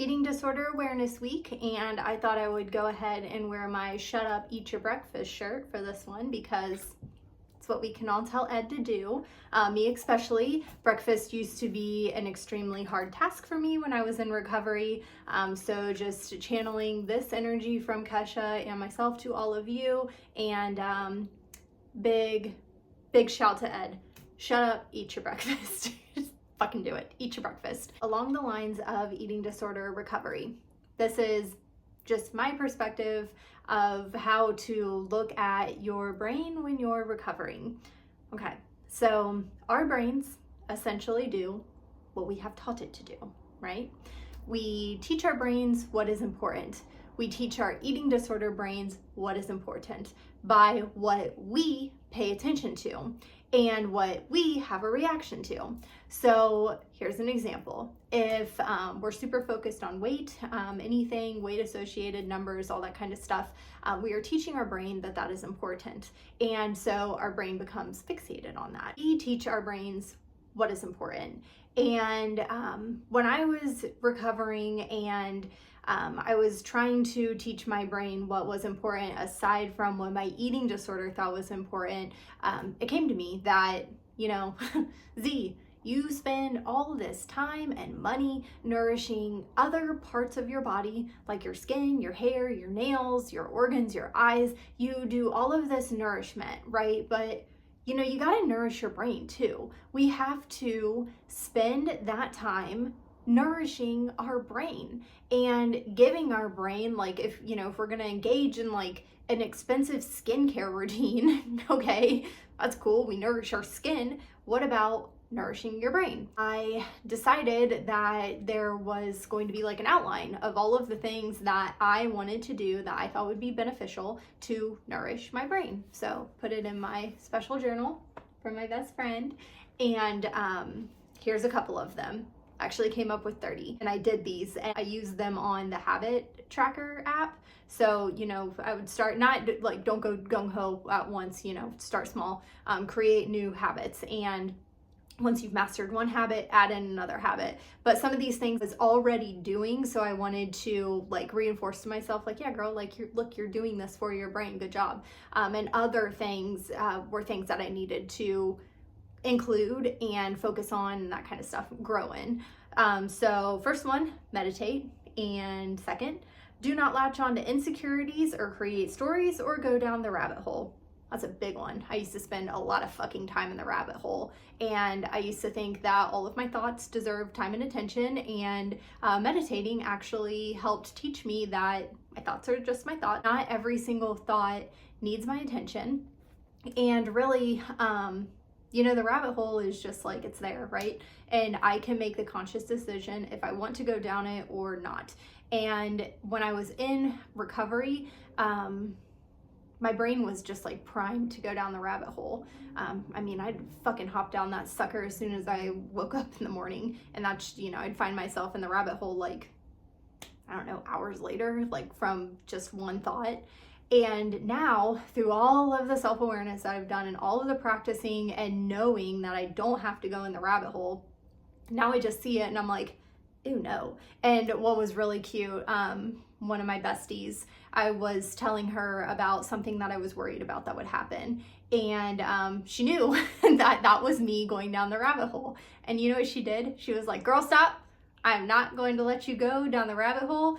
Eating Disorder Awareness Week, and I thought I would go ahead and wear my Shut Up, Eat Your Breakfast shirt for this one because it's what we can all tell Ed to do. Me especially. Breakfast used to be an extremely hard task for me when I was in recovery, so just channeling this energy from Kesha and myself to all of you, and big shout to Ed. Shut up, eat your breakfast. Fucking do it. Eat your breakfast. Along the lines of eating disorder recovery, this is just my perspective of how to look at your brain when you're recovering. Okay, so our brains essentially do what we have taught it to do, right? We teach our brains what is important. We teach our eating disorder brains what is important by what we pay attention to and what we have a reaction to. So here's an example. If we're super focused on weight, anything weight associated, numbers, all that kind of stuff, we are teaching our brain that that is important. And so our brain becomes fixated on that. We teach our brains what is important. And when I was recovering and I was trying to teach my brain what was important aside from what my eating disorder thought was important, it came to me that, Z, you spend all this time and money nourishing other parts of your body, like your skin, your hair, your nails, your organs, your eyes. You do all of this nourishment, right? But you gotta nourish your brain too. We have to spend that time nourishing our brain and giving our brain, like, if we're gonna engage in like an expensive skincare routine, okay, that's cool, we nourish our skin. What about nourishing your brain? I decided that there was going to be like an outline of all of the things that I wanted to do that I thought would be beneficial to nourish my brain. So put it in my special journal from my best friend, and here's a couple of them. I actually came up with 30, and I did these, and I used them on the habit tracker app. So, I would start, not like, don't go gung-ho at once, start small, create new habits. And once you've mastered one habit, add in another habit. But some of these things I was already doing, so I wanted to like reinforce to myself, like, yeah, girl, like, you're doing this for your brain, good job. And other things were things that I needed to include and focus on, and that kind of stuff, grow in. So first one, meditate. And second, do not latch on to insecurities or create stories or go down the rabbit hole. That's a big one. I used to spend a lot of fucking time in the rabbit hole, and I used to think that all of my thoughts deserved time and attention, and meditating actually helped teach me that my thoughts are just my thoughts. Not every single thought needs my attention, and really, the rabbit hole is just like, it's there, right? And I can make the conscious decision if I want to go down it or not. And when I was in recovery, my brain was just like primed to go down the rabbit hole. I'd fucking hop down that sucker as soon as I woke up in the morning, and that's, I'd find myself in the rabbit hole like, I don't know, hours later, like from just one thought. And now, through all of the self-awareness that I've done and all of the practicing and knowing that I don't have to go in the rabbit hole, now I just see it and I'm like, ew, no. And what was really cute, one of my besties, I was telling her about something that I was worried about that would happen. And she knew that that was me going down the rabbit hole. And you know what she did? She was like, girl, stop. I'm not going to let you go down the rabbit hole.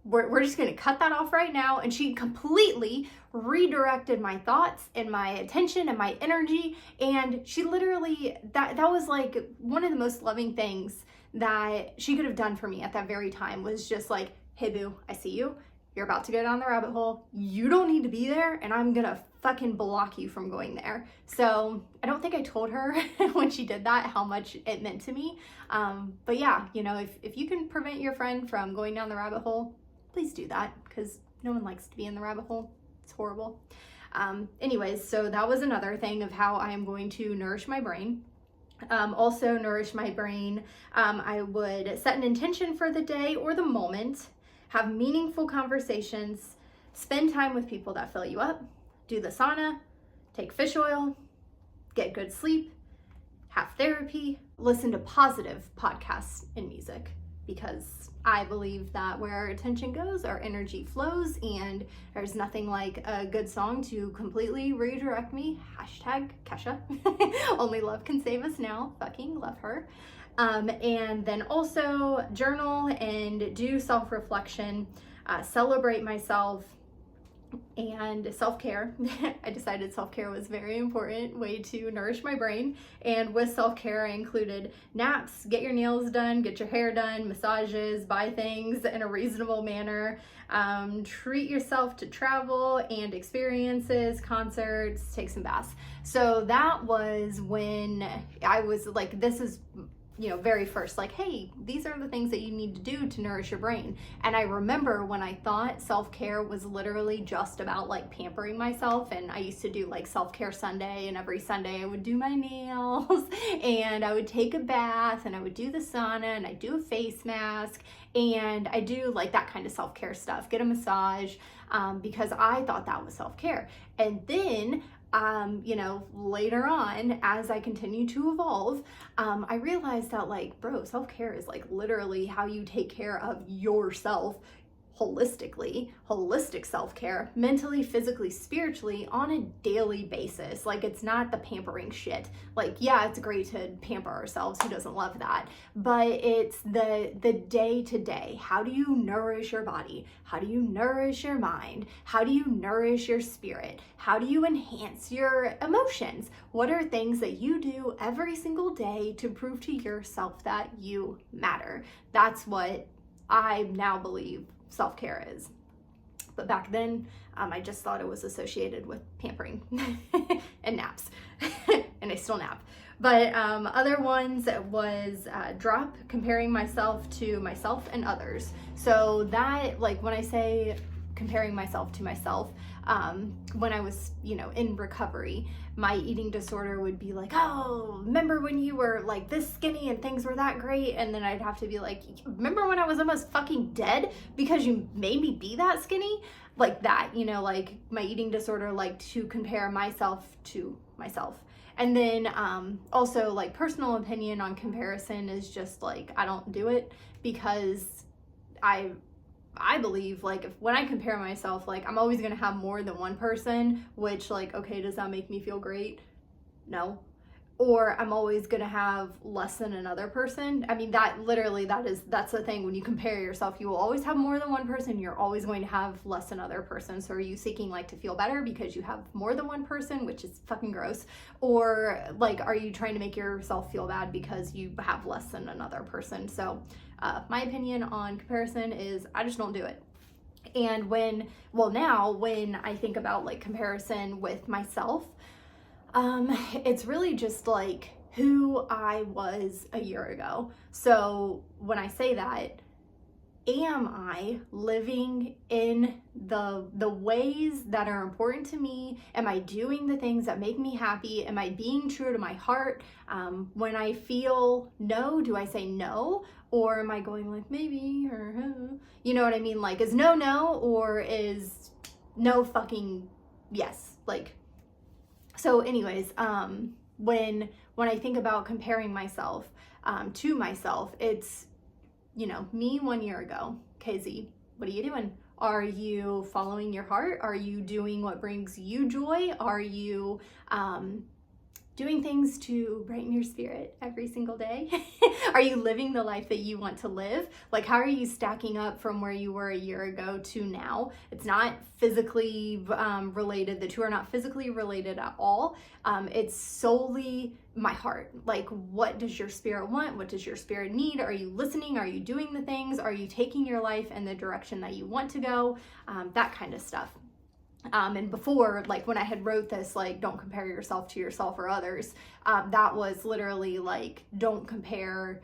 We're just going to cut that off right now. And she completely redirected my thoughts and my attention and my energy. And she literally, that was like one of the most loving things that she could have done for me at that very time, was just like, hey boo, I see you. You're about to go down the rabbit hole. You don't need to be there, and I'm gonna fucking block you from going there. So I don't think I told her when she did that how much it meant to me. But yeah, if you can prevent your friend from going down the rabbit hole, please do that, because no one likes to be in the rabbit hole. It's horrible. Anyways, so that was another thing of how I am going to nourish my brain. Also nourish my brain, I would set an intention for the day or the moment, have meaningful conversations, spend time with people that fill you up, do the sauna, take fish oil, get good sleep, have therapy, listen to positive podcasts and music. because I believe that where our attention goes, our energy flows, and there's nothing like a good song to completely redirect me. Hashtag Kesha. Only love can save us now. Fucking love her. And then also journal and do self-reflection, celebrate myself, and self-care. I decided self-care was a very important way to nourish my brain. And with self-care, I included naps, get your nails done, get your hair done, massages, buy things in a reasonable manner, treat yourself to travel and experiences, concerts, take some baths. So that was when I was like, this is, you know, very first, like, hey, these are the things that you need to do to nourish your brain. And I remember when I thought self-care was literally just about like pampering myself, and I used to do like self-care Sunday, and every Sunday I would do my nails and I would take a bath and I would do the sauna and I do a face mask and I do like that kind of self-care stuff, get a massage, because I thought that was self-care. And then you know, later on, as I continue to evolve, I realized that like, bro, self-care is like literally how you take care of yourself holistically, holistic self-care, mentally, physically, spiritually, on a daily basis. Like, it's not the pampering shit. Like, yeah, it's great to pamper ourselves. Who doesn't love that? But it's the day to day. How do you nourish your body? How do you nourish your mind? How do you nourish your spirit? How do you enhance your emotions? What are things that you do every single day to prove to yourself that you matter? That's what I now believe self-care is. But back then, I just thought it was associated with pampering and naps, and I still nap. But other ones was drop comparing myself to myself and others. So that, like, when I say comparing myself to myself, when I was, you know, in recovery, my eating disorder would be like, oh, remember when you were like this skinny and things were that great? And then I'd have to be like, remember when I was almost fucking dead because you made me be that skinny? Like that, you know, like my eating disorder, like to compare myself to myself. And then also like personal opinion on comparison is just like, I don't do it because I believe like when I compare myself, like I'm always gonna have more than one person, which like, okay, does that make me feel great? No. Or I'm always gonna have less than another person. I mean, that literally, that's the thing. When you compare yourself, you will always have more than one person. You're always going to have less than another person. So are you seeking like to feel better because you have more than one person, which is fucking gross? Or like, are you trying to make yourself feel bad because you have less than another person? So my opinion on comparison is I just don't do it. And now when I think about like comparison with myself, it's really just like who I was a year ago. So when I say that, am I living in the ways that are important to me? Am I doing the things that make me happy? Am I being true to my heart? When I feel no, do I say no? Or am I going like maybe, or you know what I mean? Like, is no, or is no fucking yes? Like, so anyways, when I think about comparing myself to myself, it's, you know, me 1 year ago. KZ, what are you doing? Are you following your heart? Are you doing what brings you joy? Are you doing things to brighten your spirit every single day? Are you living the life that you want to live? Like, how are you stacking up from where you were a year ago to now? It's not physically related. The two are not physically related at all. It's solely my heart. Like, what does your spirit want? What does your spirit need? Are you listening? Are you doing the things? Are you taking your life in the direction that you want to go? That kind of stuff. And before, like when I had wrote this, like, don't compare yourself to yourself or others, that was literally like, don't compare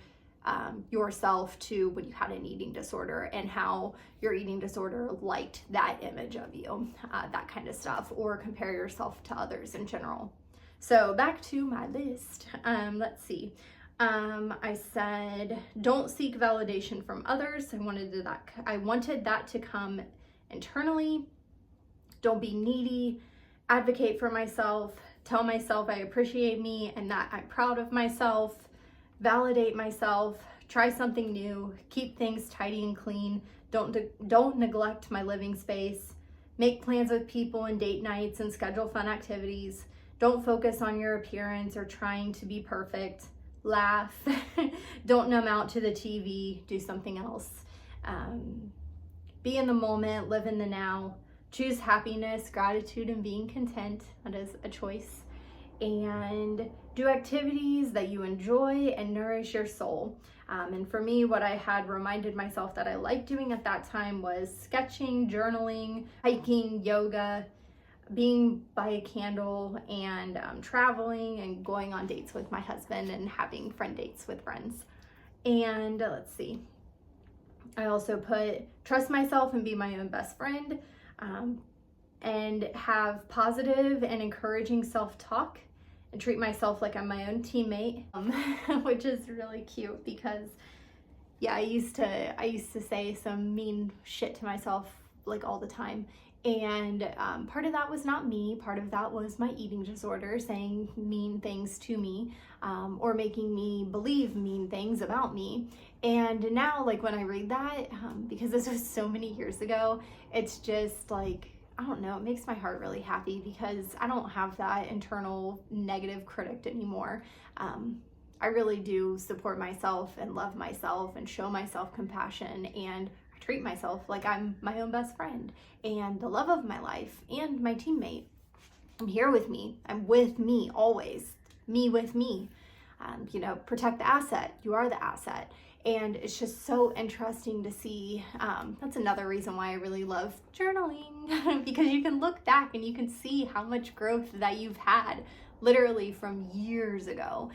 yourself to when you had an eating disorder and how your eating disorder liked that image of you, that kind of stuff, or compare yourself to others in general. So back to my list. Let's see. I said, don't seek validation from others. I wanted that to come internally. Don't be needy, advocate for myself, tell myself I appreciate me and that I'm proud of myself, validate myself, try something new, keep things tidy and clean, don't neglect my living space, make plans with people and date nights and schedule fun activities, don't focus on your appearance or trying to be perfect, laugh, don't numb out to the TV, do something else. Be in the moment, live in the now, choose happiness, gratitude, and being content. That is a choice. And do activities that you enjoy and nourish your soul. And for me, what I had reminded myself that I liked doing at that time was sketching, journaling, hiking, yoga, being by a candle, and traveling and going on dates with my husband and having friend dates with friends. And let's see, I also put trust myself and be my own best friend, and have positive and encouraging self-talk and treat myself like I'm my own teammate, which is really cute because yeah, I used to say some mean shit to myself like all the time. And part of that was not me, part of that was my eating disorder, saying mean things to me, or making me believe mean things about me. And now, like when I read that, because this was so many years ago, it's just like, I don't know, it makes my heart really happy because I don't have that internal negative critic anymore. I really do support myself and love myself and show myself compassion, and I treat myself like I'm my own best friend and the love of my life and my teammate. I'm here with me. I'm with me always. Me with me. Protect the asset. You are the asset. And it's just so interesting to see. That's another reason why I really love journaling, because you can look back and you can see how much growth that you've had literally from years ago.